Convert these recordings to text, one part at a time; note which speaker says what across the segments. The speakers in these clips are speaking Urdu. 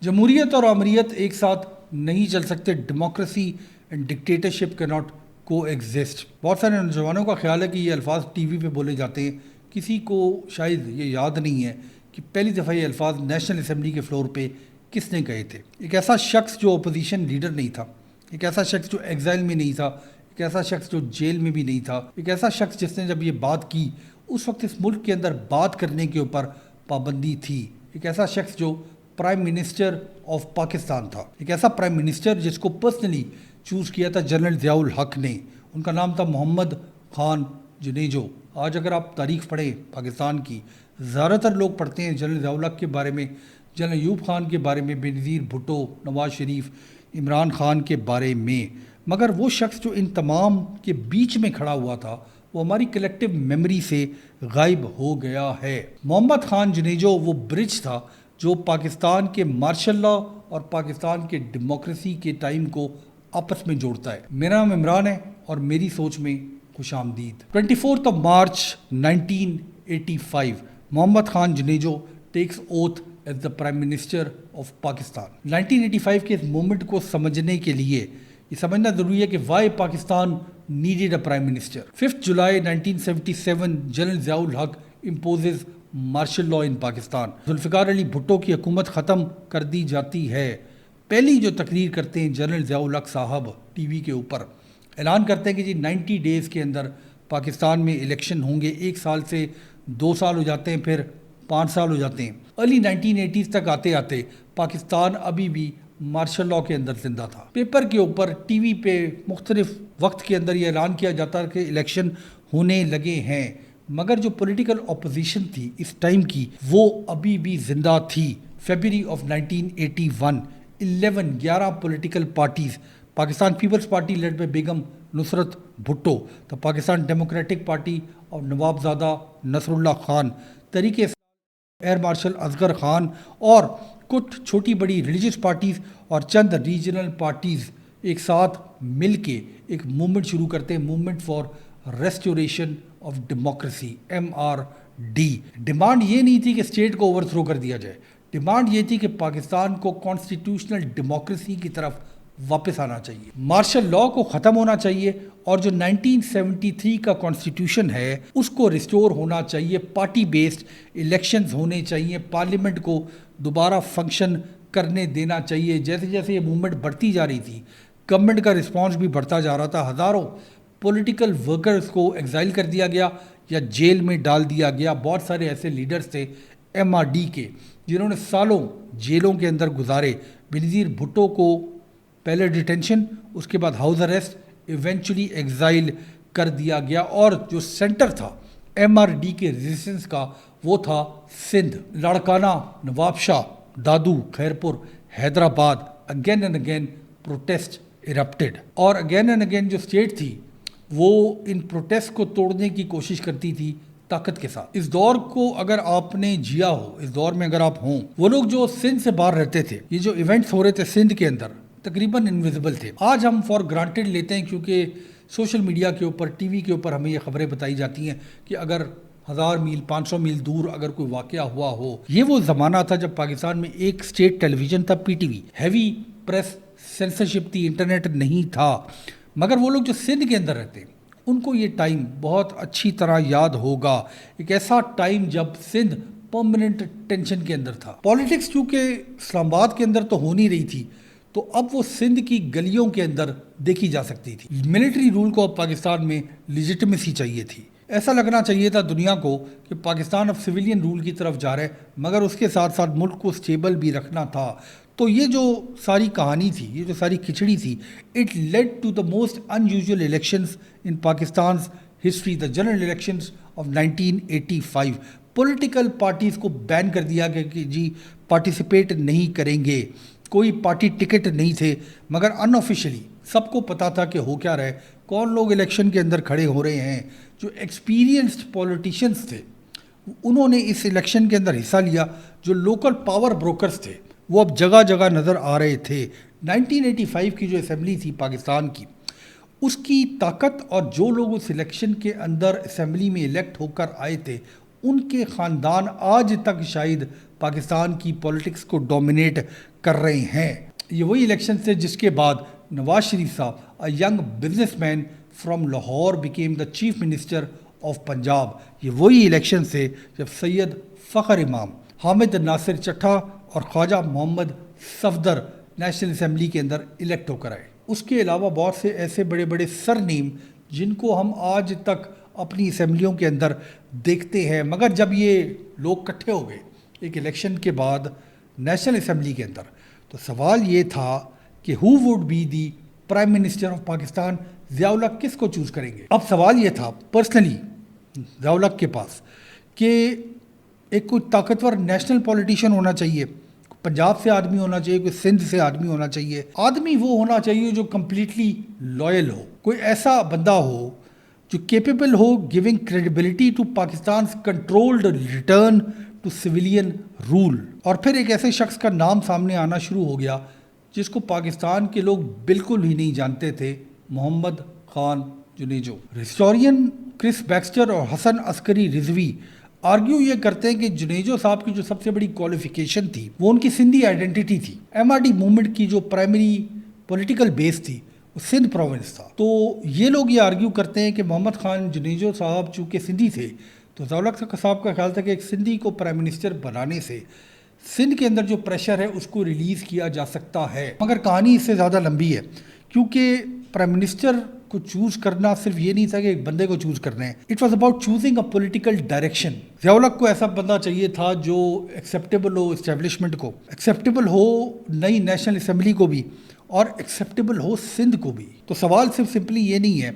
Speaker 1: جمہوریت اور آمریت ایک ساتھ نہیں چل سکتے. ڈیموکریسی اینڈ ڈکٹیٹرشپ کی ناٹ کو ایگزسٹ. بہت سارے نوجوانوں کا خیال ہے کہ یہ الفاظ ٹی وی پہ بولے جاتے ہیں. کسی کو شاید یہ یاد نہیں ہے کہ پہلی دفعہ یہ الفاظ نیشنل اسمبلی کے فلور پہ کس نے کہے تھے. ایک ایسا شخص جو اپوزیشن لیڈر نہیں تھا, ایک ایسا شخص جو ایگزائل میں نہیں تھا, ایک ایسا شخص جو جیل میں بھی نہیں تھا, ایک ایسا شخص جس نے جب یہ بات کی اس وقت اس ملک کے اندر بات کرنے کے اوپر پابندی تھی, ایک ایسا شخص جو پرائم منسٹر آف پاکستان تھا, ایک ایسا پرائم منسٹر جس کو پرسنلی چوز کیا تھا جنرل ضیاء الحق نے. ان کا نام تھا محمد خان جنیجو. آج اگر آپ تاریخ پڑھیں پاکستان کی, زیادہ تر لوگ پڑھتے ہیں جنرل ضیاء الحق کے بارے میں, جنرل ایوب خان کے بارے میں, بینظیر بھٹو, نواز شریف, عمران خان کے بارے میں, مگر وہ شخص جو ان تمام کے بیچ میں کھڑا ہوا تھا وہ ہماری کلیکٹیو میموری سے غائب ہو گیا ہے. محمد خان جنیجو وہ برج تھا جو پاکستان کے مارشل لا اور پاکستان کے ڈیموکریسی کے ٹائم کو آپس میں جوڑتا ہے. میرا نام عمران ہے اور میری سوچ میں خوش آمدید. 24 March 1985 Muhammad Khan Junejo takes oath as the prime minister of Pakistan. 1985 کے اس مومنٹ کو سمجھنے کے لیے یہ سمجھنا ضروری ہے کہ why Pakistan needed a prime minister. 5 July 1977 general Zia ul-Haq imposes martial law in Pakistan. Zulfikar Ali Bhutto کی حکومت ختم کر دی جاتی ہے. پہلی جو تقریر کرتے ہیں جنرل ضیاء الحق صاحب ٹی وی کے اوپر, اعلان کرتے ہیں کہ جی 90 ڈیز کے اندر پاکستان میں الیکشن ہوں گے. 1 سال سے 2 سال ہو جاتے ہیں, پھر 5 سال ہو جاتے ہیں. ارلی 1980s تک آتے آتے پاکستان ابھی بھی مارشل لا کے اندر زندہ تھا. پیپر کے اوپر, ٹی وی پہ مختلف وقت کے اندر یہ اعلان کیا جاتا کہ الیکشن ہونے لگے ہیں, مگر جو پولیٹیکل اپوزیشن تھی اس ٹائم کی وہ ابھی بھی زندہ تھی. February of 1981 11 political parties, Pakistan Peoples party led by Begum Nusrat Bhutto, تو پاکستان ڈیموکریٹک پارٹی اور نواب زادہ نصر اللہ خان, تحریک ایئر مارشل اصغر خان اور کچھ چھوٹی بڑی ریلیجس پارٹیز اور چند ریجنل پارٹیز ایک ساتھ مل کے ایک موومنٹ شروع کرتے ہیں, movement for restoration of democracy, MRD. Demand یہ نہیں تھی کہ اسٹیٹ کو اوور تھرو کر دیا جائے, ڈیمانڈ یہ تھی کہ پاکستان کو کانسٹیٹیوشنل ڈیموکریسی کی طرف واپس آنا چاہیے, مارشل لا کو ختم ہونا چاہیے اور جو 1973 کا کانسٹیٹیوشن ہے اس کو ریسٹور ہونا چاہیے. پارٹی بیسڈ الیکشنز ہونے چاہیے, پارلیمنٹ کو دوبارہ فنکشن کرنے دینا چاہیے. جیسے جیسے یہ موومنٹ بڑھتی جا رہی تھی گورنمنٹ کا رسپانس بھی بڑھتا جا رہا تھا. ہزاروں پولیٹیکل ورکرز کو ایگزائل کر دیا گیا یا جیل میں ڈال دیا گیا. بہت سارے ایسے لیڈرز تھے MRD کے جنہوں نے سالوں جیلوں کے اندر گزارے. بینظیر بھٹو کو پہلے ڈیٹینشن, اس کے بعد ہاؤس اریسٹ, ایونچولی ایگزائل کر دیا گیا. اور جو سینٹر تھا MRD کے ریزسٹنس کا وہ تھا Sindh. Larkana, Nawabshah, Dadu, Khairpur, Hyderabad. Again and again protest erupted, اور اگین اینڈ اگین جو اسٹیٹ تھی وہ ان پروٹیسٹ کو توڑنے کی کوشش کرتی تھی طاقت کے ساتھ. اس دور کو اگر آپ نے جیا ہو, اس دور میں اگر آپ ہوں, وہ لوگ جو سندھ سے باہر رہتے تھے, یہ جو ایونٹس ہو رہے تھے سندھ کے اندر تقریباً انویزیبل تھے. آج ہم فار گرانٹیڈ لیتے ہیں کیونکہ سوشل میڈیا کے اوپر, ٹی وی کے اوپر ہمیں یہ خبریں بتائی جاتی ہیں کہ اگر 1000 میل 500 میل دور اگر کوئی واقعہ ہوا ہو. یہ وہ زمانہ تھا جب پاکستان میں ایک اسٹیٹ ٹیلی ویژن تھا PTV, ہیوی پریس سینسرشپ تھی, انٹرنیٹ نہیں تھا. مگر وہ لوگ جو سندھ کے اندر رہتے ان کو یہ ٹائم بہت اچھی طرح یاد ہوگا. ایک ایسا ٹائم جب سندھ پرماننٹ ٹینشن کے اندر تھا. پالیٹکس چونکہ اسلام آباد کے اندر تو ہو نہیں رہی تھی تو اب وہ سندھ کی گلیوں کے اندر دیکھی جا سکتی تھی. ملٹری رول کو اب پاکستان میں لیجٹمیسی چاہیے تھی. ایسا لگنا چاہیے تھا دنیا کو کہ پاکستان اب سویلین رول کی طرف جا رہا ہے, مگر اس کے ساتھ ساتھ ملک کو اسٹیبل بھی رکھنا تھا. تو یہ جو ساری کہانی تھی, یہ جو ساری کھچڑی تھی, it lead to the most in usual elections in Pakistan's history, the general elections of 1985. Political parties کو بین کر دیا گیا کہ جی پارٹیسپیٹ نہیں کریں گے, کوئی پارٹی ٹکٹ نہیں تھے, مگر ان آفیشلی سب کو پتا تھا کہ ہو کیا رہے, کون لوگ الیکشن کے اندر کھڑے ہو رہے ہیں. جو ایکسپیرینسڈ پولیٹیشنز تھے انہوں نے اس الیکشن کے اندر حصہ لیا. جو لوکل پاور بروکرز تھے وہ اب جگہ جگہ نظر آ رہے تھے. 1985 کی جو اسمبلی تھی پاکستان کی, اس کی طاقت اور جو لوگ اس الیکشن کے اندر اسمبلی میں الیکٹ ہو کر آئے تھے ان کے خاندان آج تک شاید پاکستان کی پولیٹکس کو ڈومینیٹ کر رہے ہیں. یہ وہی الیکشن تھے جس کے بعد نواز شریف صاحب a young business man from Lahore became the chief minister of Punjab. یہ وہی الیکشن تھے جب سید فخر امام, حامد ناصر چٹھا اور خواجہ محمد صفدر نیشنل اسمبلی کے اندر الیکٹ ہو کر آئے. اس کے علاوہ بہت سے ایسے بڑے بڑے سر نیم جن کو ہم آج تک اپنی اسمبلیوں کے اندر دیکھتے ہیں, مگر جب یہ لوگ اکٹھے ہو گئے ایک الیکشن کے بعد نیشنل اسمبلی کے اندر, تو سوال یہ تھا کہ who would be the prime minister of Pakistan. Zia ul-Haq کس کو چوز کریں گے؟ اب سوال یہ تھا پرسنلی ضیاء الحق کے پاس کہ ایک کوئی طاقتور نیشنل پولیٹیشین ہونا چاہیے, پنجاب سے آدمی ہونا چاہیے, کوئی سندھ سے آدمی ہونا چاہیے. آدمی وہ ہونا چاہیے جو کمپلیٹلی لائل ہو, کوئی ایسا بندہ ہو جو کیپیبل ہو giving credibility to Pakistan's controlled return to civilian rule. اور پھر ایک ایسے شخص کا نام سامنے آنا شروع ہو گیا جس کو پاکستان کے لوگ بالکل ہی نہیں جانتے تھے, محمد خان جنیجو. ہسٹورین کرس بیکسٹر اور حسن عسکری رضوی آرگیو یہ کرتے ہیں کہ جنیجو صاحب کی جو سب سے بڑی کوالیفیکیشن تھی وہ ان کی سندھی آئیڈینٹی تھی. ایم آر ڈی موومنٹ کی جو پرائمری پولیٹیکل بیس تھی وہ سندھ پروونس تھا. تو یہ لوگ یہ آرگیو کرتے ہیں کہ محمد خان جنیجو صاحب چونکہ سندھی تھے تو ضیاء الحق صاحب کا خیال تھا کہ ایک سندھی کو پرائم منسٹر بنانے سے سندھ کے اندر جو پریشر ہے اس کو ریلیز کیا جا سکتا ہے. مگر کہانی اس سے زیادہ لمبی ہے, کیونکہ پرائم منسٹر کو چوز کرنا صرف یہ نہیں تھا کہ ایک بندے کو چوز کرنا ہے. It was about choosing a political direction. Zia الحق کو ایسا بندہ چاہیے تھا جو ایکسیپٹیبل ہو اسٹیبلشمنٹ کو, ایکسیپٹیبل ہو نئی نیشنل اسمبلی کو بھی, اور ایکسیپٹیبل ہو سندھ کو بھی. تو سوال صرف سمپلی یہ نہیں ہے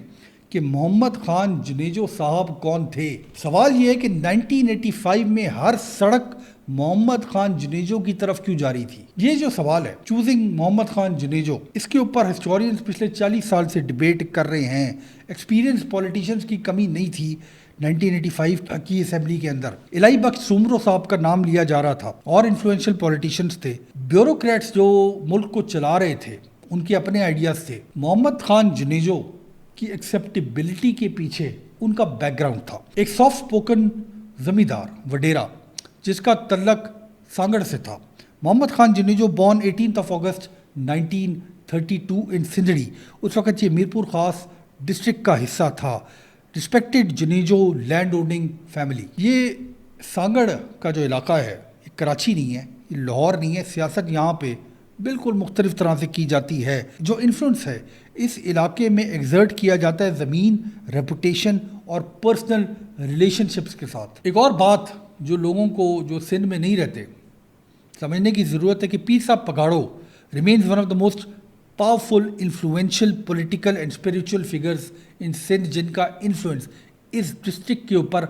Speaker 1: کہ محمد خان جنیجو صاحب کون تھے. سوال یہ ہے کہ 1985 میں ہر سڑک محمد خان جنیجو کی طرف کیوں جاری تھی. یہ جو سوال ہے چوزنگ محمد خان جنیجو, اس کے اوپر ہسٹورینز پچھلے 40 سال سے ڈیبیٹ کر رہے ہیں. ایکسپیرینس پولیٹیشینز کی کمی نہیں تھی 1985 کی اسمبلی کے اندر. الہی بخش سومرو صاحب کا نام لیا جا رہا تھا, اور انفلوئنشل پولیٹیشینز تھے, بیوروکریٹس جو ملک کو چلا رہے تھے, ان کے اپنے آئیڈیاز تھے. محمد خان جنیجو کی ایکسیپٹیبلٹی کے پیچھے ان کا بیک گراؤنڈ تھا. ایک سافٹ سپوکن زمیندار وڈیرا جس کا تعلق سانگڑ سے تھا. محمد خان جنیجو بورن 18 اگست 1932 ان سندھڑی. اس وقت یہ میرپور خاص ڈسٹرکٹ کا حصہ تھا. Respected Junejo land owning family. یہ سانگڑ کا جو علاقہ ہے یہ کراچی نہیں ہے, یہ لاہور نہیں ہے. سیاست یہاں پہ بالکل مختلف طرح سے کی جاتی ہے. جو انفلوئنس ہے اس علاقے میں ایگزرٹ کیا جاتا ہے زمین, ریپوٹیشن اور پرسنل ریلیشن شپس کے ساتھ. ایک اور بات جو لوگوں کو جو سندھ میں نہیں رہتے سمجھنے کی ضرورت ہے کہ Pir Sahib Pagaro remains one of the most powerful influential political and spiritual figures in Sindh, جن کا انفلوئنس اس ڈسٹرکٹ کے اوپر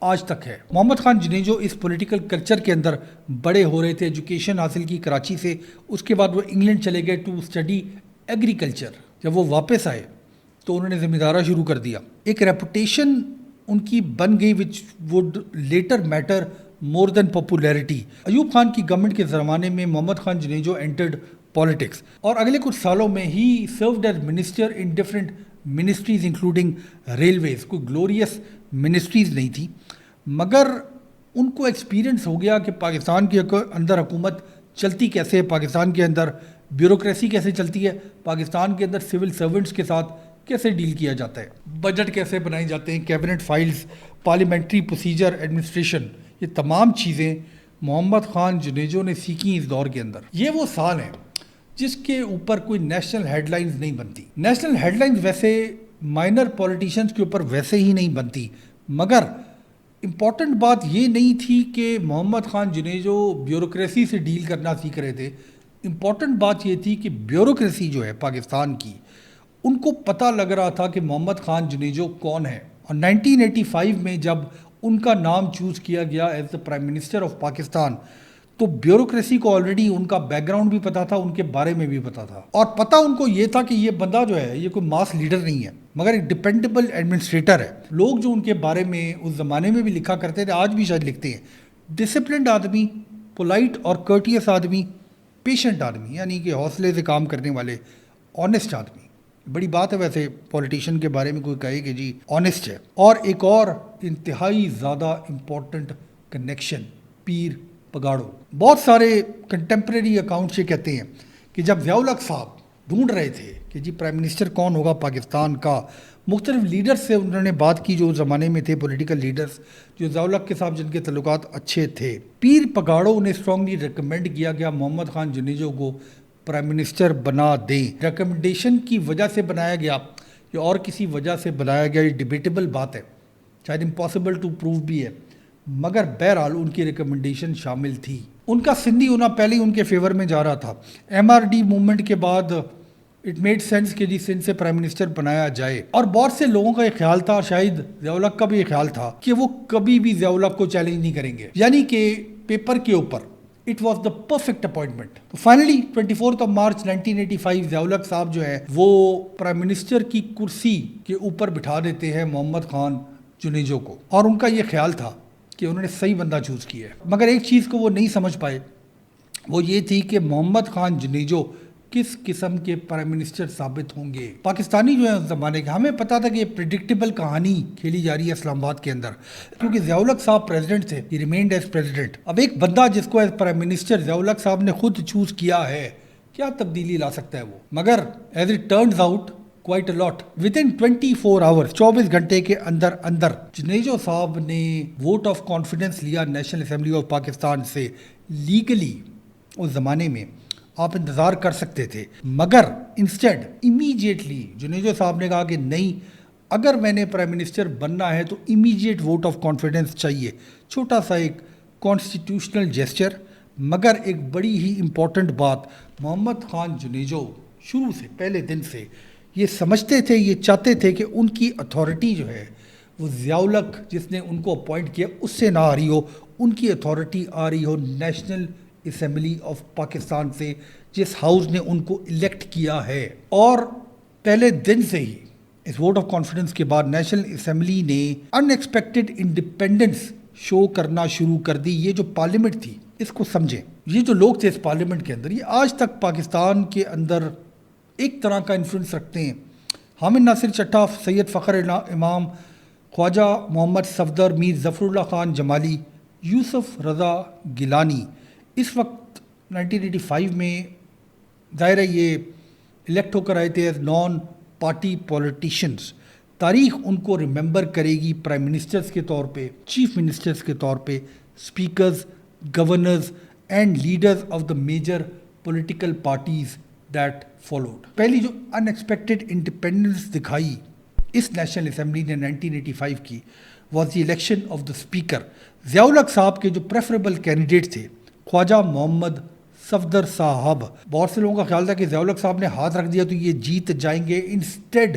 Speaker 1: آج تک ہے. محمد خان جنیجو اس پولیٹیکل کلچر کے اندر بڑے ہو رہے تھے. ایجوکیشن حاصل کی کراچی سے, اس کے بعد وہ انگلینڈ چلے گئے ٹو اسٹڈی ایگریکلچر. جب وہ واپس آئے تو انہوں نے زمیندارہ شروع کر دیا. ایک ریپوٹیشن ان کی بن گئی which would later matter more than popularity. Ayub Khan کی گورنمنٹ کے زمانے میں محمد خان جنیجو انٹرڈ پالیٹکس, اور اگلے کچھ سالوں میں ہی served as minister in different ministries including railways. کوئی گلوریس منسٹریز نہیں تھی, مگر ان کو ایکسپیرینس ہو گیا کہ پاکستان کے اندر حکومت چلتی کیسے ہے, پاکستان کے اندر بیوروکریسی کیسے چلتی ہے, پاکستان کے اندر سول سرونٹس کے ساتھ کیسے ڈیل کیا جاتا ہے, بجٹ کیسے بنائے جاتے ہیں, cabinet files, parliamentary procedure, administration. یہ تمام چیزیں محمد خان جنیجو نے سیکھی اس دور کے اندر. یہ وہ سال ہیں جس کے اوپر کوئی نیشنل ہیڈ لائنز نہیں بنتی. نیشنل ہیڈ لائنز ویسے مائنر پولیٹیشینز کے اوپر ویسے ہی نہیں بنتی, مگر امپورٹنٹ بات یہ نہیں تھی کہ محمد خان جنیجو بیوروکریسی سے ڈیل کرنا سیکھ رہے تھے. امپورٹنٹ بات یہ تھی کہ بیوروکریسی جو ہے پاکستان کی, ان کو پتہ لگ رہا تھا کہ محمد خان جنیجو کون ہے. اور 1985 میں جب ان کا نام چوز کیا گیا as the prime minister of Pakistan, تو بیوروکریسی کو آلریڈی ان کا بیک گراؤنڈ بھی پتا تھا, ان کے بارے میں بھی پتا تھا, اور پتہ ان کو یہ تھا کہ یہ بندہ جو ہے یہ کوئی ماس لیڈر نہیں ہے مگر ایک ڈپینڈیبل ایڈمنسٹریٹر ہے. لوگ جو ان کے بارے میں اس زمانے میں بھی لکھا کرتے تھے, آج بھی شاید لکھتے ہیں, ڈسپلنڈ آدمی, پولائٹ اور کرٹیس آدمی, پیشنٹ آدمی, یعنی کہ حوصلے سے کام کرنے والے, آنیسٹ آدمی. بڑی بات ہے ویسے پولیٹیشین کے بارے میں کوئی کہے کہ جی آنیسٹ ہے. اور ایک اور انتہائی زیادہ امپورٹنٹ کنیکشن, پیر پگاڑو. بہت سارے کنٹمپریری اکاؤنٹس یہ کہتے ہیں کہ جب ضیاء الحق صاحب ڈھونڈ رہے تھے کہ جی پرائم منسٹر کون ہوگا پاکستان کا، مختلف لیڈرز سے انہوں نے بات کی جو اس زمانے میں تھے، پولیٹیکل لیڈرز جو ضیاء الحق کے ساتھ جن کے تعلقات اچھے تھے. پیر پگاڑو نے اسٹرانگلی ریکمینڈ کیا گیا محمد خان جنیجو کو پرائم منسٹر بنا دیں. ریکمنڈیشن کی وجہ سے بنایا گیا یا اور کسی وجہ سے بنایا گیا یہ ڈیبیٹیبل بات ہے، شاید امپاسبل ٹو پروو بھی ہے، مگر بہرحال ان کی ریکمنڈیشن شامل تھی. ان کا سندھی ہونا پہلے ہی ان کے فیور میں جا رہا تھا. ایم آر ڈی موومنٹ کے بعد اٹ میڈ سینس کہ جی سندھ سے پرائم منسٹر بنایا جائے. اور بہت سے لوگوں کا یہ خیال تھا، شاید ضیاء الحق کا بھی یہ خیال تھا کہ وہ کبھی بھی ضیاء الحق کو چیلنج نہیں کریں گے، یعنی کہ پیپر کے اوپر it was the perfect appointment. تو فائنلی 24 مارچ 1985 ضیاء الحق صاحب جو ہے وہ پرائم منسٹر کی کرسی کے اوپر بٹھا دیتے ہیں محمد خان جنیجو کو. اور ان کا یہ خیال تھا کہ انہوں نے صحیح بندہ چوز کیا ہے، مگر ایک چیز کو وہ نہیں سمجھ پائے، وہ یہ تھی کہ محمد خان جنیجو کس قسم کے پرائم منسٹر ثابت ہوں گے. پاکستانی جو ہے اس زمانے کے، ہمیں پتا تھا کہ یہ پریڈکٹیبل کہانی کھیلی جا رہی ہے اسلام آباد کے اندر، کیونکہ ضیاء الحق صاحب پریزیڈنٹ تھے، ہی ریمینڈ ایز پریزیڈنٹ. اب ایک بندہ جس کو ایز پرائم منسٹر ضیاء الحق صاحب نے خود چوز کیا ہے، کیا تبدیلی لا سکتا ہے وہ؟ مگر as it turns out quite a lot. Within 24 hours 24 گھنٹے کے اندر اندر جنیجو صاحب نے ووٹ آف کانفیڈنس لیا نیشنل اسمبلی آف پاکستان سے. لیگلی اس زمانے میں آپ انتظار کر سکتے تھے، مگر انسٹیڈ امیجیٹلی جنیجو صاحب نے کہا کہ نہیں، اگر میں نے پرائم منسٹر بننا ہے تو امیجیٹ ووٹ آف کانفیڈنس چاہیے. چھوٹا سا ایک کانسٹیٹیوشنل جیسچر، مگر ایک بڑی ہی امپورٹنٹ بات، محمد خان جنیجو شروع سے پہلے دن سے یہ سمجھتے تھے، یہ چاہتے تھے کہ ان کی اتھارٹی جو ہے وہ ضیاء الحق جس نے ان کو اپوائنٹ کیا اس سے نہ آ رہی ہو، ان کی اتھارٹی آ رہی ہو نیشنل اسمبلی آف پاکستان سے، جس ہاؤس نے ان کو الیکٹ کیا ہے. اور پہلے دن سے ہی اس ووٹ آف کانفیڈنس کے بعد نیشنل اسمبلی نے ان ایکسپیکٹڈ انڈیپینڈنس شو کرنا شروع کر دی. یہ جو پارلیمنٹ تھی، اس کو سمجھیں، یہ جو لوگ تھے اس پارلیمنٹ کے اندر، یہ آج تک پاکستان کے اندر ایک طرح کا انفلوئنس رکھتے ہیں. حامد ناصر چٹھا، سید فخر امام، خواجہ محمد صفدر، میر ظفر اللہ خان جمالی، یوسف رضا گیلانی اس وقت 1985 میں ظاہر ہے یہ الیکٹ ہو کر آئے تھے ایز نان پارٹی پولیٹیشنز. تاریخ ان کو ریممبر کرے گی پرائم منسٹرز کے طور پہ، چیف منسٹرز کے طور پہ، speakers, governors and leaders of the major political parties that followed. پہلی جو ان ایکسپیکٹڈ انڈیپینڈنس دکھائی اس نیشنل اسمبلی نے 1985 کی was the election of the speaker. Zia الحق صاحب کے جو پریفریبل کینڈیڈیٹ تھے خواجہ محمد صفدر صاحب، بہت سے لوگوں کا خیال تھا کہ ضیاء الحق صاحب نے ہاتھ رکھ دیا تو یہ جیت جائیں گے. انسٹیڈ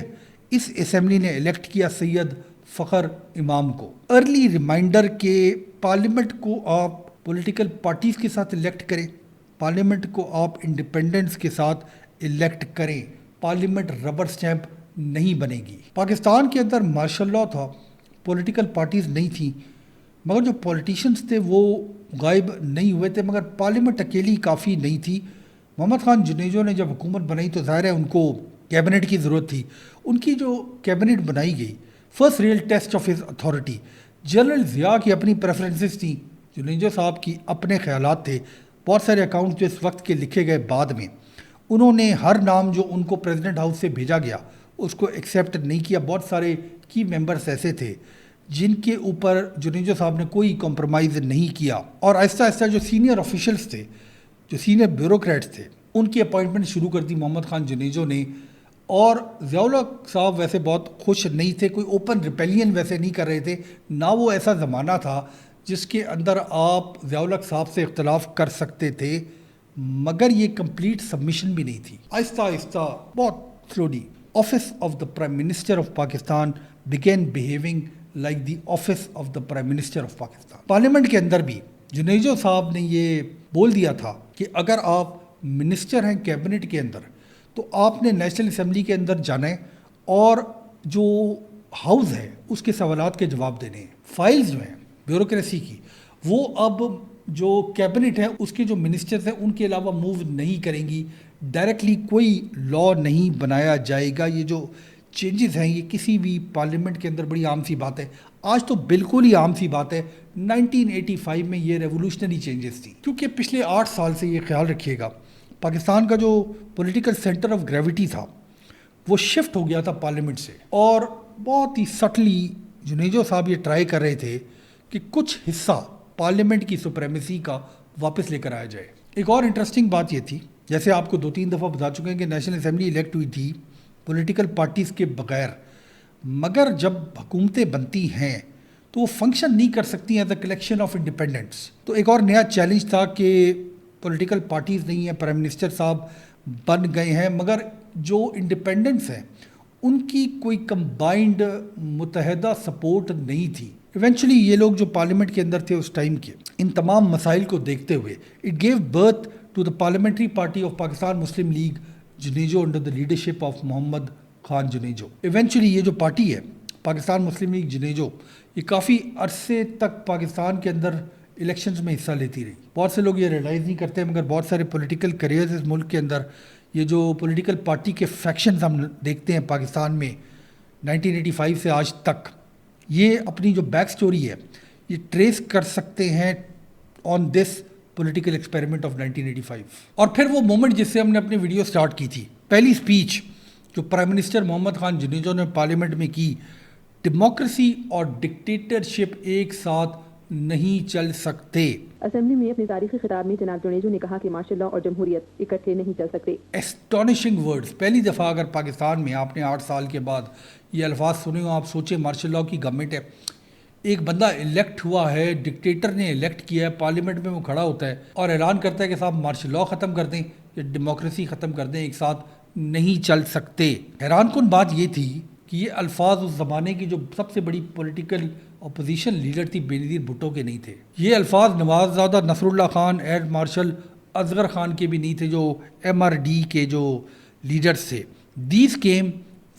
Speaker 1: اس اسمبلی نے الیکٹ کیا سید فخر امام کو. ارلی ریمائنڈر کہ پارلیمنٹ کو آپ پولیٹیکل پارٹیز کے ساتھ الیکٹ کریں، پارلیمنٹ کو آپ انڈیپینڈنس کے ساتھ الیکٹ کریں، پارلیمنٹ ربر سٹیمپ نہیں بنے گی. پاکستان کے اندر مارشل لاء تھا، پولیٹیکل پارٹیز نہیں تھیں، مگر جو پولیٹیشنز تھے وہ غائب نہیں ہوئے تھے، مگر پارلیمنٹ اکیلی کافی نہیں تھی. محمد خان جنیجو نے جب حکومت بنائی تو ظاہر ہے ان کو کیبنٹ کی ضرورت تھی. ان کی جو کیبنٹ بنائی گئی، first real test of his authority. General Zia کی اپنی پریفرنسز تھیں، جنیجو صاحب کی اپنے خیالات تھے. بہت سارے اکاؤنٹس جو اس وقت کے لکھے گئے بعد میں، انہوں نے ہر نام جو ان کو پریزیڈنٹ ہاؤس سے بھیجا گیا اس کو ایکسیپٹ نہیں کیا. بہت سارے کی ممبرس ایسے تھے جن کے اوپر جنیجو صاحب نے کوئی کمپرومائز نہیں کیا. اور آہستہ آہستہ جو سینئر آفیشلز تھے، جو سینئر بیوروکریٹس تھے، ان کی اپوائنٹمنٹ شروع کر دی محمد خان جنیجو نے. اور ضیاء الحق صاحب ویسے بہت خوش نہیں تھے، کوئی اوپن ریپیلین ویسے نہیں کر رہے تھے، نہ وہ ایسا زمانہ تھا جس کے اندر آپ ضیاء الحق صاحب سے اختلاف کر سکتے تھے، مگر یہ کمپلیٹ سبمیشن بھی نہیں تھی. آہستہ آہستہ بہت slowly office of the prime minister of Pakistan begin behaving like the office of the prime minister of Pakistan. Parliament کے اندر بھی جنیجو صاحب نے یہ بول دیا تھا کہ اگر آپ منسٹر ہیں کیبنٹ کے اندر تو آپ نے نیشنل اسمبلی کے اندر جانا ہے اور جو ہاؤس ہے اس کے سوالات کے جواب دینے ہیں. فائلز جو ہیں بیوروکریسی کی وہ اب جو کیبنٹ ہے اس کے جو منسٹرز ہیں ان کے علاوہ موو نہیں کریں گی. ڈائریکٹلی کوئی لا نہیں بنایا جائے گا. یہ جو چینجز ہیں یہ کسی بھی پارلیمنٹ کے اندر بڑی عام سی بات ہے. آج تو بالکل ہی عام سی بات ہے. 1985 میں یہ ریولوشنری چینجز تھی, کیونکہ پچھلے 8 سال سے یہ خیال رکھیے گا پاکستان کا جو پولیٹیکل سینٹر آف گریوٹی تھا وہ شفٹ ہو گیا تھا پارلیمنٹ سے, اور بہت ہی سٹلی جنیجو صاحب یہ ٹرائی کر رہے تھے کہ کچھ حصہ پارلیمنٹ کی سپریمیسی کا واپس لے کر آیا جائے. ایک اور انٹرسٹنگ بات یہ تھی, جیسے آپ کو 2-3 دفعہ بتا چکے ہیں کہ نیشنل اسمبلی الیکٹ ہوئی تھی پولیٹیکل پارٹیز کے بغیر, مگر جب حکومتیں بنتی ہیں تو وہ فنکشن نہیں کر سکتی ایز اے کلیکشن آف انڈیپینڈنٹس. تو ایک اور نیا چیلنج تھا کہ پولیٹیکل پارٹیز نہیں ہیں, پرائم منسٹر صاحب بن گئے ہیں, مگر جو انڈیپینڈنٹس ہیں ان کی کوئی کمبائنڈ متحدہ سپورٹ نہیں تھی. ایونچولی یہ لوگ جو پارلیمنٹ کے اندر تھے اس ٹائم کے, ان تمام مسائل کو دیکھتے ہوئے it gave birth to the parliamentary party of Pakistan Muslim League Junejo under the leadership of Muhammad Khan Junejo. Eventually یہ جو پارٹی ہے پاکستان مسلم لیگ جنیجو, یہ کافی عرصے تک پاکستان کے اندر الیکشنز میں حصہ لیتی رہی. بہت سے لوگ یہ ریئلائز نہیں کرتے, مگر بہت سارے پولیٹیکل کریئرز اس ملک کے اندر یہ جو پولیٹیکل پارٹی کے فیکشنز ہم دیکھتے ہیں پاکستان میں 1985 سے آج تک, یہ اپنی جو بیک سٹوری ہے یہ ٹریس کر سکتے ہیں آن دس پولیٹیکل ایکسپیریمنٹ آف 1985. اور پھر وہ مومنٹ جس سے ہم نے اپنی ویڈیو سٹارٹ کی تھی, پہلی سپیچ جو پرائم منسٹر محمد خان جنیجو نے پارلیمنٹ میں کی, ڈیموکریسی اور ڈکٹیٹرشپ ایک ساتھ نہیں چل سکتے.
Speaker 2: اسمبلی میں اپنے تاریخی خطاب میں جناب جنیجو نے کہا کہ مارشل لاء اور جمہوریت اکٹھے نہیں چل سکتے.
Speaker 1: اسٹونشنگ ورڈز. پہلی دفعہ اگر پاکستان میں آپ نے 8 سال کے بعد یہ الفاظ سنے ہو, آپ سوچیں مارشل لاء کی گورنمنٹ ہے, ایک بندہ الیکٹ ہوا ہے, ڈکٹیٹر نے الیکٹ کیا ہے, پارلیمنٹ میں وہ کھڑا ہوتا ہے اور اعلان کرتا ہے کہ صاحب مارشل لاء ختم کر دیں یا ڈیموکریسی ختم کر دیں, ایک ساتھ نہیں چل سکتے. حیران کن بات یہ تھی کہ یہ الفاظ اس زمانے کی جو سب سے بڑی پولیٹیکل اپوزیشن لیڈر تھی بینظیر بھٹو کے نہیں تھے. یہ الفاظ نواز زادہ نصر اللہ خان ایئر مارشل اصغر خان کے بھی نہیں تھے, جو MRD کے جو لیڈرز تھے. These came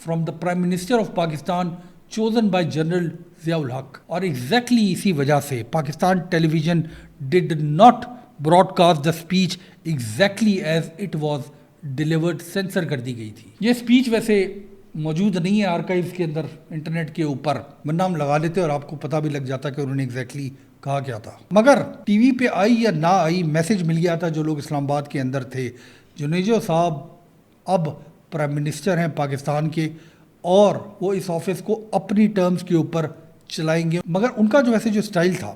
Speaker 1: from the prime minister of Pakistan chosen by general Zia ul-Haq. اور ایگزیکٹلی اسی وجہ سے Pakistan television did not broadcast the speech exactly as it was delivered, censor کر دی گئی تھی. یہ اسپیچ ویسے موجود نہیں ہے آرکائیوز کے اندر انٹرنیٹ کے اوپر, ورنہ ہم لگا لیتے اور آپ کو پتہ بھی لگ جاتا کہ انہوں نے ایگزیکٹلی کہا کیا تھا. مگر ٹی وی پہ آئی یا نہ آئی, میسج مل گیا تھا جو لوگ اسلام آباد کے اندر تھے, جنیجو صاحب اب پرائم منسٹر ہیں پاکستان کے اور وہ اس آفس کو اپنی ٹرمز کے اوپر چلائیں گے. مگر ان کا جو ویسے جو سٹائل تھا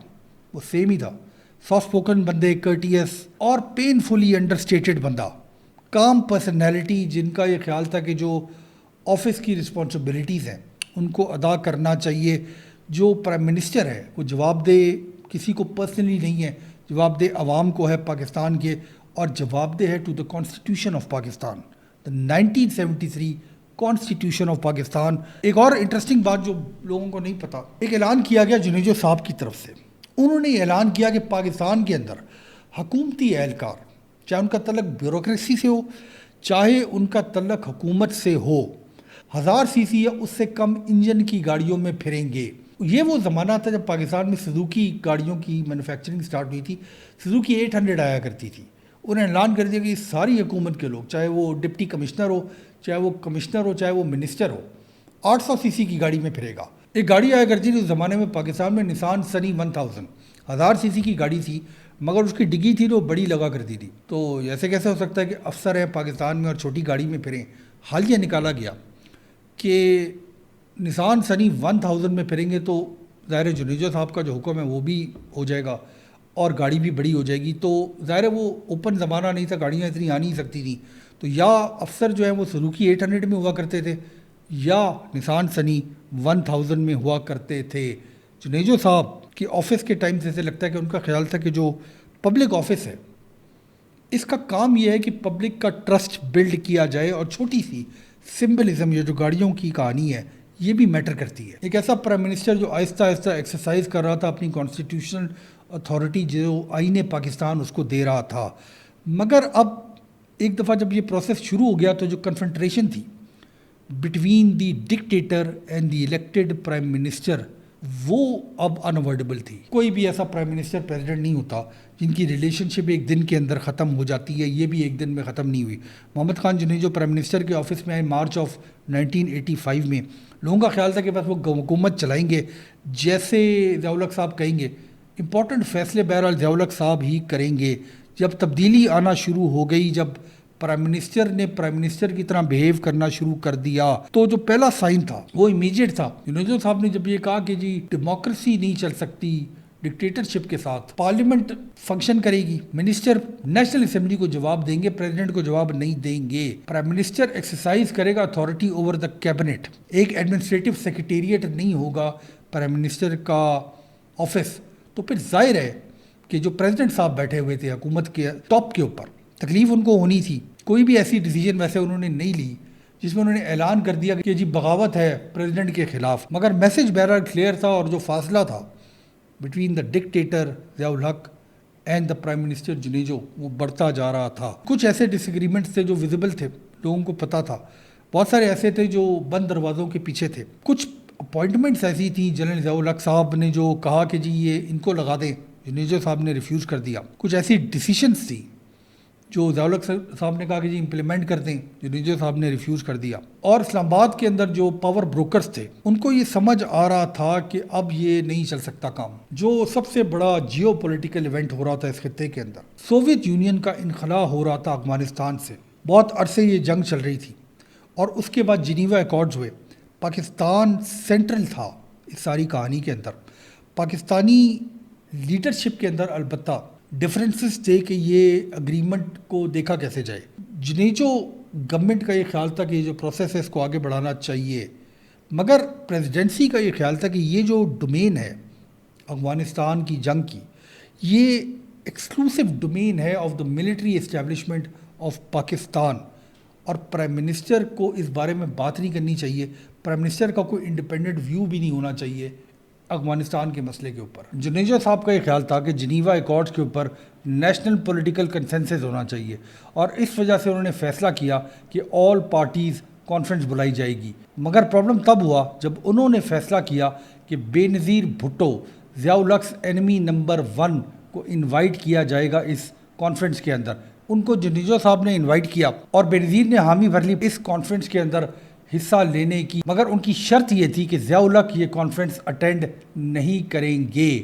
Speaker 1: وہ سیم ہی تھا, سافٹ اسپوکن بندے, کرٹیس اور پینفلی انڈرسٹیٹڈ بندہ, کام پرسنالٹی, جن کا یہ خیال تھا کہ جو آفس کی رسپانسبلٹیز ہیں ان کو ادا کرنا چاہیے. جو پرائم منسٹر ہے وہ جواب دہ کسی کو پرسنلی نہیں ہے, جواب دہ عوام کو ہے پاکستان کے, اور جواب دہ ہے to the constitution of Pakistan, the 1973 constitution of Pakistan. ایک اور انٹرسٹنگ بات جو لوگوں کو نہیں پتا, ایک اعلان کیا گیا جنیجو صاحب کی طرف سے. انہوں نے اعلان کیا کہ پاکستان کے اندر حکومتی اہلکار, چاہے ان کا تعلق بیوروکریسی سے ہو, چاہے ان کا تعلق حکومت سے ہو, 1000 cc یا اس سے کم انجن کی گاڑیوں میں پھریں گے. یہ وہ زمانہ تھا جب پاکستان میں سزوکی گاڑیوں کی مینوفیکچرنگ سٹارٹ ہوئی تھی. سزوکی 800 آیا کرتی تھی. انہیں اعلان کر دیا کہ ساری حکومت کے لوگ, چاہے وہ ڈپٹی کمشنر ہو, چاہے وہ کمشنر ہو, چاہے وہ منسٹر ہو, 800 cc کی گاڑی میں پھرے گا. ایک گاڑی آیا کرتی تھی اس زمانے میں پاکستان میں, نسان سنی 1000, 1000 cc کی گاڑی تھی, مگر اس کی ڈگی تھی تو بڑی لگا کرتی تھی. تو ایسے کیسے ہو سکتا ہے کہ افسر ہیں پاکستان میں اور چھوٹی گاڑی میں پھریں. حال یہ نکالا گیا کہ نسان سنی 1000 میں پھریں گے تو ظاہر جنیجو صاحب کا جو حکم ہے وہ بھی ہو جائے گا اور گاڑی بھی بڑی ہو جائے گی. تو ظاہر وہ اوپن زمانہ نہیں تھا, گاڑیاں اتنی آ نہیں سکتی تھیں. تو یا افسر جو ہیں وہ سزوکی 800 میں ہوا کرتے تھے یا نسان سنی 1000 میں ہوا کرتے تھے. جنیجو صاحب کی آفس کے ٹائم سے لگتا ہے کہ ان کا خیال تھا کہ جو پبلک آفس ہے اس کا کام یہ ہے کہ پبلک کا ٹرسٹ بلڈ کیا جائے, اور چھوٹی سی سمبلزم, یہ جو گاڑیوں کی کہانی ہے یہ بھی میٹر کرتی ہے. ایک ایسا پرائم منسٹر جو آہستہ آہستہ ایکسرسائز کر رہا تھا اپنی کانسٹیٹیوشنل اتھارٹی جو آئین پاکستان اس کو دے رہا تھا. مگر اب ایک دفعہ جب یہ پروسیس شروع ہو گیا تو جو کنفرنٹریشن تھی between the dictator and the elected prime minister وہ اب انورڈیبل تھی. کوئی بھی ایسا پرائم منسٹر پریزیڈنٹ نہیں ہوتا جن کی ریلیشن شپ ایک دن کے اندر ختم ہو جاتی ہے. یہ بھی ایک دن میں ختم نہیں ہوئی. محمد خان جنیجو پرائم منسٹر کے آفس میں آئے مارچ آف 1985 میں. لوگوں کا خیال تھا کہ بس وہ حکومت چلائیں گے جیسے ضیاء الحق صاحب کہیں گے. امپورٹنٹ فیصلے بہرحال ضیاء الحق صاحب ہی کریں گے. جب تبدیلی آنا شروع ہو گئی, جب پرائم منسٹر نے پرائم منسٹر کی طرح بیہیو کرنا شروع کر دیا, تو جو پہلا سائن تھا وہ امیجیٹ تھا. جنیجو صاحب نے جب یہ کہا کہ جی ڈیموکریسی نہیں چل سکتی ڈکٹیٹرشپ کے ساتھ, پارلیمنٹ فنکشن کرے گی, منسٹر نیشنل اسمبلی کو جواب دیں گے, پریزیڈنٹ کو جواب نہیں دیں گے, پرائم منسٹر ایکسرسائز کرے گا اتھارٹی اوور دا کیبنٹ, ایک ایڈمنسٹریٹو سیکریٹریٹ نہیں ہوگا پرائم منسٹر کا آفس, تو پھر ظاہر ہے کہ جو پریزیڈنٹ صاحب بیٹھے ہوئے تھے حکومت کے ٹاپ کے اوپر, تکلیف ان کو ہونی تھی. کوئی بھی ایسی ڈیسیجن ویسے انہوں نے نہیں لی جس میں انہوں نے اعلان کر دیا کہ جی بغاوت ہے پریزیڈنٹ کے خلاف, مگر میسج بہرحال کلیئر تھا, اور جو فاصلہ تھا between the dictator Zia ul Haq and the prime minister Junejo وہ بڑھتا جا رہا تھا. کچھ ایسے ڈس ایگریمنٹس تھے جو ویزیبل تھے, لوگوں کو پتہ تھا, بہت سارے ایسے تھے جو بند دروازوں کے پیچھے تھے. کچھ اپوائنٹمنٹس ایسی تھیں, جنرل ضیاء الحق صاحب نے جو کہا کہ جی یہ ان کو لگا دیں, جنیجو صاحب نے ریفیوز کر دیا. کچھ ایسی ڈیسیشنس تھیں جو ضیاء الحق صاحب نے کہا کہ جی امپلیمنٹ کر دیں, جنیجو صاحب نے ریفیوز کر دیا. اور اسلام آباد کے اندر جو پاور بروکرز تھے ان کو یہ سمجھ آ رہا تھا کہ اب یہ نہیں چل سکتا کام. جو سب سے بڑا جیو پولیٹیکل ایونٹ ہو رہا تھا اس خطے کے اندر, سوویت یونین کا انخلا ہو رہا تھا افغانستان سے. بہت عرصے یہ جنگ چل رہی تھی, اور اس کے بعد جنیوا ایکارڈز ہوئے. پاکستان سینٹرل تھا اس ساری کہانی کے اندر. پاکستانی لیڈرشپ کے اندر البتہ ڈفرینسز تھے کہ یہ اگریمنٹ کو دیکھا کیسے جائے. جنیجو گورنمنٹ کا یہ خیال تھا کہ یہ جو پروسیس ہے اس کو آگے بڑھانا چاہیے, مگر پریزیڈنسی کا یہ خیال تھا کہ یہ جو ڈومین ہے افغانستان کی جنگ کی, یہ ایکسکلوسیو ڈومین ہے of the military establishment of Pakistan, اور پرائم منسٹر کو اس بارے میں بات نہیں کرنی چاہیے. پرائم منسٹر کا کوئی انڈیپینڈنٹ ویو بھی نہیں ہونا چاہیے افغانستان کے مسئلے کے اوپر. جنیجو صاحب کا یہ خیال تھا کہ جنیوا ایکارڈز کے اوپر نیشنل پولیٹیکل کنسنسس ہونا چاہیے, اور اس وجہ سے انہوں نے فیصلہ کیا کہ آل پارٹیز کانفرنس بلائی جائے گی. مگر پرابلم تب ہوا جب انہوں نے فیصلہ کیا کہ بے نظیر بھٹو, ضیاء الحق اینمی نمبر 1 کو انوائٹ کیا جائے گا اس کانفرنس کے اندر. ان کو جنیجو صاحب نے انوائٹ کیا اور بے نظیر نے حامی بھر لی اس کانفرنس کے اندر حصہ لینے کی, مگر ان کی شرط یہ تھی کہ ضیاء الحق یہ کانفرنس اٹینڈ نہیں کریں گے,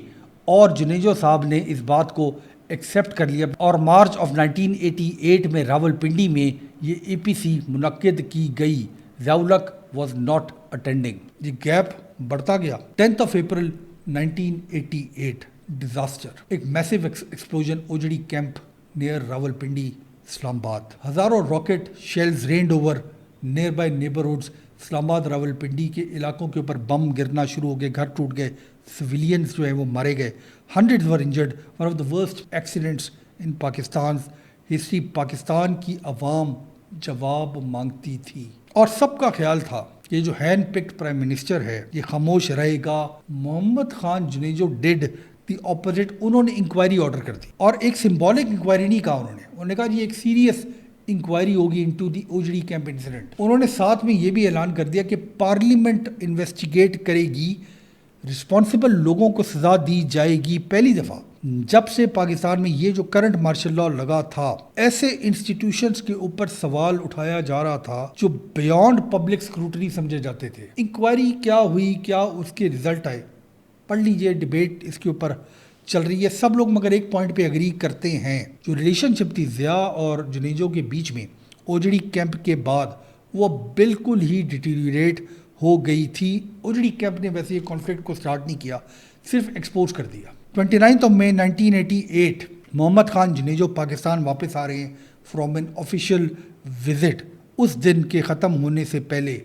Speaker 1: اور جنیجو صاحب نے اس بات کو ایکسیپٹ کر لیا. اور مارچ آف 1988 میں راولپنڈی میں یہ اے پی سی منعقد کی گئی. Zia ul-Haq was not attending. یہ گیپ بڑھتا گیا. 10 اپریل 1988 ڈیزاسٹر, ایک massive explosion Ojhri camp near Rawalpindi Islamabad. ہزاروں rocket shells rained over nearby neighbourhoods. Islamabad Rawalpindi کے علاقوں کے اوپر بم گرنا شروع ہو گئے, گھر ٹوٹ گئے, سویلینز جو ہیں وہ مارے گئے, hundreds were injured. One of the worst accidents in Pakistan history. Pakistan کی عوام جواب مانگتی تھی, اور سب کا خیال تھا کہ جو ہینڈ پکڈ پرائم منسٹر ہے یہ خاموش رہے گا. محمد Khan Junejo dead the opposite. انہوں نے انکوائری آرڈر کر دی, اور ایک سمبولک انکوائری نہیں کہا انہوں نے کہا جی ایک سیریس انکوائری ہوگی انٹو دی اوجڑی کیمپ انسیڈنٹ. انہوں نے ساتھ میں یہ بھی اعلان کر دیا کہ پارلیمنٹ انویسٹیگیٹ کرے گی, رسپانسبل لوگوں کو سزا دی جائے گی. پہلی دفعہ جب سے پاکستان میں یہ جو کرنٹ مارشل لاء لگا تھا, ایسے انسٹیٹیوشنز کے اوپر سوال اٹھایا جا رہا تھا جو بیونڈ پبلک اسکروٹنی سمجھے جاتے تھے. انکوائری کیا ہوئی, کیا اس کے رزلٹ آئے, پڑھ لیجئے, ڈیبیٹ اس کے اوپر چل رہی ہے. سب لوگ مگر ایک پوائنٹ پہ اگری کرتے ہیں, جو ریلیشن شپ تھی ضیاء اور جنیجو کے بیچ میں اوجڑی کیمپ کے بعد وہ بالکل ہی ڈیٹیریٹ ہو گئی تھی. اوجڑی کیمپ نے ویسے یہ کانفلکٹ کو سٹارٹ نہیں کیا, صرف ایکسپوز کر دیا. 29 مئی 1988 محمد خان جنیجو پاکستان واپس آ رہے ہیں فرام این آفیشیل وزٹ. اس دن کے ختم ہونے سے پہلے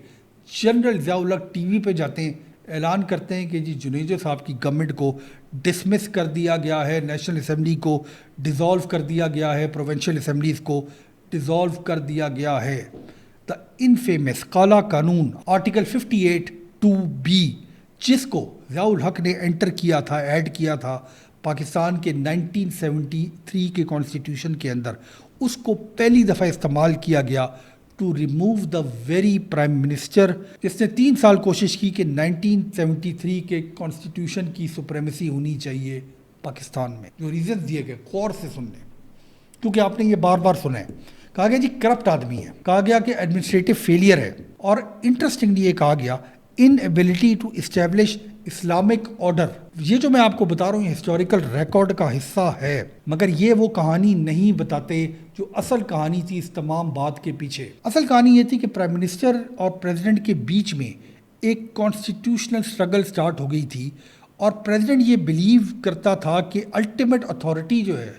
Speaker 1: جنرل ضیاء الحق ٹی وی پہ جاتے ہیں, اعلان کرتے ہیں کہ جی جنیجو صاحب کی گورنمنٹ کو ڈسمس کر دیا گیا ہے, نیشنل اسمبلی کو ڈیزالو کر دیا گیا ہے, پروونشل اسمبلیز کو ڈیزالو کر دیا گیا ہے. دا انفیمس کالا قانون آرٹیکل 58(2)B جس کو ضیاء الحق نے انٹر کیا تھا, ایڈ کیا تھا پاکستان کے 1973 کے کانسٹیٹیوشن کے اندر, اس کو پہلی دفعہ استعمال کیا گیا to remove the very prime minister جس نے 3 سال کوشش کی کہ 1973 کے کانسٹیٹیوشن کی سپریمیسی ہونی چاہیے پاکستان میں. جو ریزنز دیے گئے غور سے سن لیں کیونکہ آپ نے یہ بار بار سنا ہے. کہا گیا جی کرپٹ آدمی ہے, کہا گیا کہ ایڈمنسٹریٹو فیلئر ہے, اور انٹرسٹنگلی یہ کہا گیا inability to establish Islamic order. یہ جو میں آپ کو بتا رہا ہوں یہ ہسٹوریکل ریکارڈ کا حصہ ہے, مگر یہ وہ کہانی نہیں بتاتے جو اصل کہانی تھی اس تمام بات کے پیچھے. اصل کہانی یہ تھی کہ پرائم منسٹر اور پریزیڈنٹ کے بیچ میں ایک کانسٹیٹیوشنل سٹرگل سٹارٹ ہو گئی تھی, اور پریزیڈنٹ یہ بلیو کرتا تھا کہ الٹیمیٹ اتھارٹی جو ہے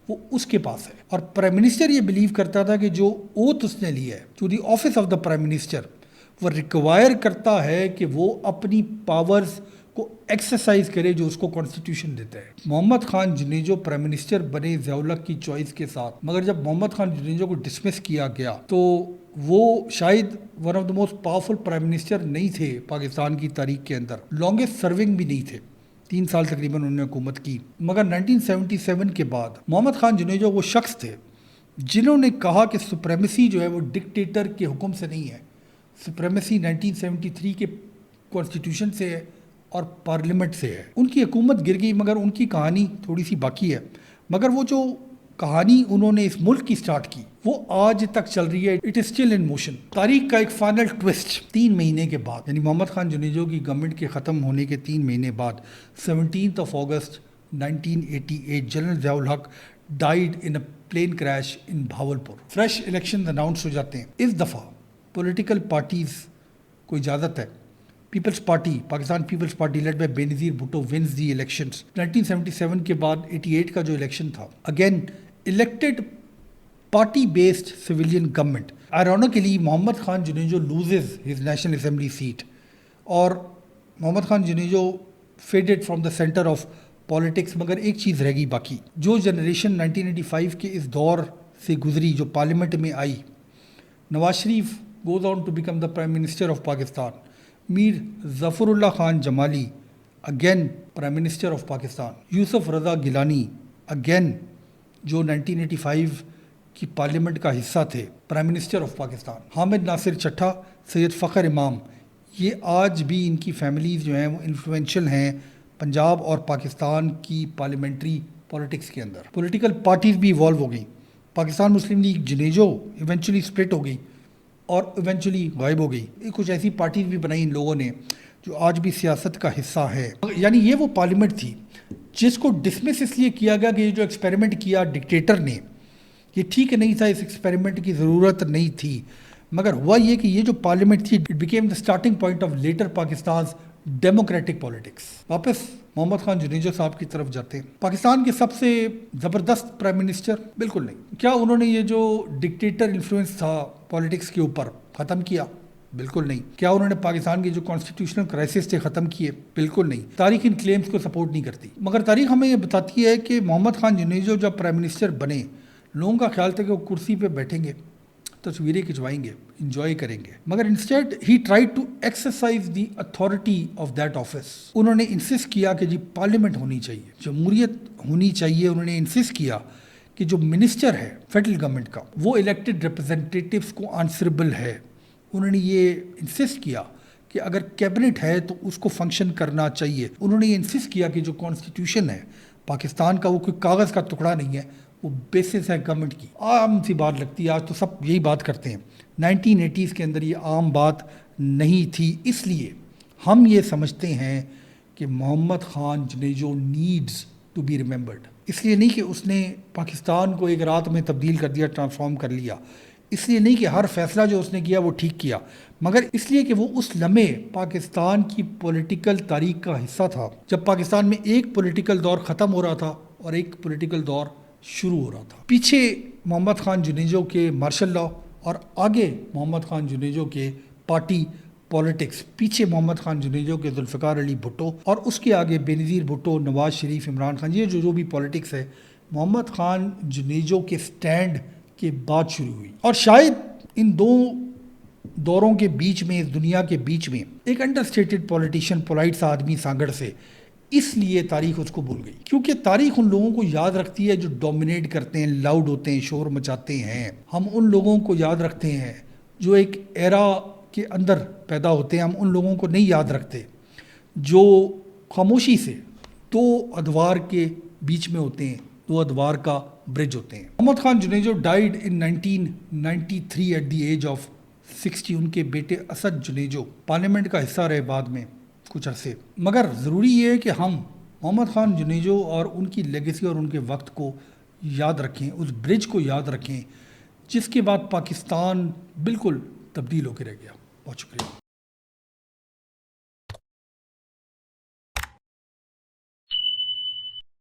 Speaker 1: وہ اس کے پاس ہے, اور پرائم منسٹر یہ بلیو کرتا تھا کہ جو اوتھ اس نے لیا ہے to the office of the prime minister وہ ریکوائر کرتا ہے کہ وہ اپنی پاورز کو ایکسرسائز کرے جو اس کو کانسٹیٹیوشن دیتا ہے. محمد خان جنیجو پرائم منسٹر بنے ضیاء الحق کی چوائس کے ساتھ, مگر جب محمد خان جنیجو کو ڈسمس کیا گیا تو وہ شاید one of the most powerful prime minister نہیں تھے پاکستان کی تاریخ کے اندر, لانگسٹ سرونگ بھی نہیں تھے, 3 سال تقریباً انہوں نے حکومت کی. مگر 1977 کے بعد محمد خان جنیجو وہ شخص تھے جنہوں نے کہا کہ سپریمیسی جو ہے وہ ڈکٹیٹر کے حکم سے نہیں ہے, سپریمیسی 1973 کے کانسٹیٹیوشن سے ہے اور پارلیمنٹ سے ہے. ان کی حکومت گر گئی مگر ان کی کہانی تھوڑی سی باقی ہے, مگر وہ جو کہانی انہوں نے اس ملک کی سٹارٹ کی وہ آج تک چل رہی ہے. It is still in motion. تاریخ کا ایک فائنل ٹوسٹ 3 مہینے کے بعد, یعنی محمد خان جنیجو کی گورنمنٹ کے ختم ہونے کے 3 مہینے بعد 17 اگست 1988 general Zia ul-Haq died in a plane crash in Bahawalpur. Fresh election announce ہو جاتے ہیں. اس دفعہ پولیٹیکل پارٹیز کو اجازت ہے. Peoples Party, Pakistan Peoples party led by Benazir Bhutto wins the elections. 1977 کے بعد 88 کا جو الیکشن تھا, again elected party based civilian government. Ironically Muhammad Khan Junejo loses his National Assembly seat, اور محمد Khan Junejo faded from the center of politics. مگر ایک چیز رہ گئی باقی, جو جنریشن 1985 کے اس دور سے گزری جو پارلیمنٹ میں آئی, Nawaz Sharif goes on to become the Prime Minister of Pakistan, Mir Zafar Allah Khan Jamali again Prime Minister of Pakistan, Yusuf Raza Gilani again جو 1985 کی پارلیمنٹ کا حصہ تھے prime minister of Pakistan, Hamid Nasir Chattha, Syed Fakhar Imam, یہ آج بھی ان کی فیملیز جو ہیں وہ انفلوئنشل ہیں پنجاب اور پاکستان کی پارلیمنٹری پولیٹکس کے اندر. پولیٹیکل پارٹیز بھی ایوالو ہو گئیں. Pakistan Muslim League Junejo eventually split ہو گئی اور ایونچولی غائب ہو گئی. کچھ ایسی پارٹیز بھی بنائی ان لوگوں نے جو آج بھی سیاست کا حصہ ہے. یعنی یہ وہ پارلیمنٹ تھی جس کو ڈسمس اس لیے کیا گیا کہ یہ جو ایکسپیریمنٹ کیا ڈکٹیٹر نے یہ ٹھیک نہیں تھا, اس ایکسپیریمنٹ کی ضرورت نہیں تھی. مگر ہوا یہ کہ یہ جو پارلیمنٹ تھی it became the starting point of later Pakistan's democratic politics. واپس محمد خان جنیجو صاحب کی طرف جاتے ہیں. پاکستان کے سب سے زبردست پرائم منسٹر بالکل نہیں. کیا انہوں نے یہ جو ڈکٹیٹر انفلوئنس تھا پالیٹکس کے اوپر ختم کیا؟ بالکل نہیں. کیا انہوں نے پاکستان کے جو کانسٹیٹیوشنل کرائسس تھے ختم کیے؟ بالکل نہیں. تاریخ ان کلیمز کو سپورٹ نہیں کرتی. مگر تاریخ ہمیں یہ بتاتی ہے کہ محمد خان جنیجو جب پرائم منسٹر بنے لوگوں کا خیال تھا کہ وہ کرسی پہ بیٹھیں گے, تصویریں کھنچوائیں گے, انجوائے کریں گے, مگر انسٹیڈ ہی try to exercise the authority of that office. انہوں نے انسسٹ کیا کہ جی پارلیمنٹ ہونی چاہیے, جمہوریت ہونی چاہیے. انہوں نے انسسٹ کیا کہ جو منسٹر ہے فیڈرل گورنمنٹ کا وہ الیکٹڈ ریپرزینٹیٹیوز کو آنسربل ہے. انہوں نے یہ انسسٹ کیا کہ اگر کیبنٹ ہے تو اس کو فنکشن کرنا چاہیے. انہوں نے یہ انسسٹ کیا کہ جو کانسٹیٹیوشن ہے پاکستان کا وہ کوئی کاغذ کا ٹکڑا نہیں ہے, وہ بیسس ہے گورنمنٹ کی. عام سی بات لگتی ہے, آج تو سب یہی بات کرتے ہیں. 1980s کے اندر یہ عام بات نہیں تھی. اس لیے ہم یہ سمجھتے ہیں کہ محمد Khan Junejo needs to be remembered. اس لیے نہیں کہ اس نے پاکستان کو ایک رات میں تبدیل کر دیا, ٹرانسفارم کر لیا. اس لیے نہیں کہ ہر فیصلہ جو اس نے کیا وہ ٹھیک کیا, مگر اس لیے کہ وہ اس لمحے پاکستان کی پولیٹیکل تاریخ کا حصہ تھا جب پاکستان میں ایک پولیٹیکل دور ختم ہو رہا تھا اور ایک پولیٹیکل دور شروع ہو رہا تھا. پیچھے محمد خان جنیجو کے مارشل لاء اور آگے محمد خان جنیجو کے پارٹی پالیٹکس, پیچھے محمد خان جنیجو کے ذوالفقار علی بھٹو اور اس کے آگے بینظیر بھٹو, نواز شریف, عمران خان. یہ جو بھی پالیٹکس ہے محمد خان جنیجو کے سٹینڈ کے بعد شروع ہوئی. اور شاید ان دو دوروں کے بیچ میں, اس دنیا کے بیچ میں ایک انڈر اسٹیٹڈ پولیٹیشین, پولائٹ سا آدمی سانگڑ سے, اس لیے تاریخ اس کو بھول گئی. کیونکہ تاریخ ان لوگوں کو یاد رکھتی ہے جو ڈومینیٹ کرتے ہیں, لاؤڈ ہوتے ہیں, شور مچاتے ہیں. ہم ان لوگوں کو یاد رکھتے ہیں جو ایک ایرا کے اندر پیدا ہوتے ہیں، ہم ان لوگوں کو نہیں یاد رکھتے جو خاموشی سے دو ادوار کے بیچ میں ہوتے ہیں، دو ادوار کا برج ہوتے ہیں۔ Muhammad Khan Junejo died in 1993 at the age of 60۔ ان کے بیٹے اسد جنیجو پارلیمنٹ کا حصہ رہے بعد میں کچھ عرصے، مگر ضروری یہ ہے کہ ہم محمد خان جنیجو اور ان کی لیگیسی اور ان کے وقت کو یاد رکھیں، اس برج کو یاد رکھیں جس کے بعد پاکستان بالکل تبدیل ہو کے رہ گیا۔ بہت شکریہ۔